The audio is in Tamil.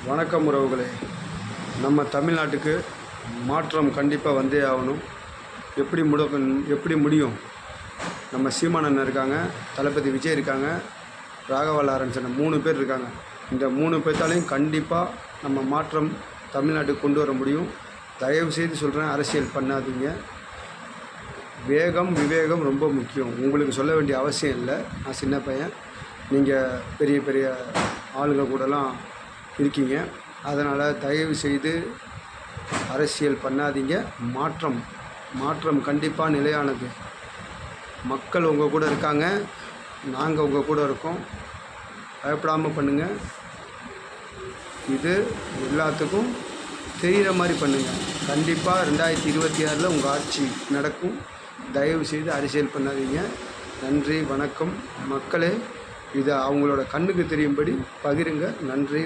வணக்கம் உறவுகளே. நம்ம தமிழ்நாட்டுக்கு மாற்றம் கண்டிப்பாக வந்தே ஆகணும். எப்படி முடியும்? நம்ம சீமானண்ணன் இருக்காங்க, தளபதி விஜய் இருக்காங்க, ராகவா லாரன்ஸ் 3 பேர் இருக்காங்க. இந்த 3 பேர்த்தாலையும் கண்டிப்பாக நம்ம மாற்றம் தமிழ்நாட்டுக்கு கொண்டு வர முடியும். தயவு செய்து சொல்கிறேன், அரசியல் பண்ணாதீங்க. விவேகம் ரொம்ப முக்கியம். உங்களுக்கு சொல்ல வேண்டிய அவசியம் இல்லை. நான் சின்ன பையன், நீங்கள் பெரிய பெரிய ஆளுங்க கூடலாம் இருக்கீங்க. அதனால் தயவு செய்து அரசியல் பண்ணாதீங்க. மாற்றம் கண்டிப்பாக நிலையானது. மக்கள் உங்கள் கூட இருக்காங்க, நாங்கள் உங்கள் கூட இருக்கோம். பயப்படாமல் பண்ணுங்கள். இது எல்லாத்துக்கும் தெரிகிற மாதிரி பண்ணுங்கள். கண்டிப்பாக 2026 உங்கள் ஆட்சி நடக்கும். தயவு செய்து அரசியல் பண்ணாதீங்க. நன்றி, வணக்கம் மக்களே. இதை அவங்களோட கண்ணுக்கு தெரியும்படி பகிருங்க. நன்றி.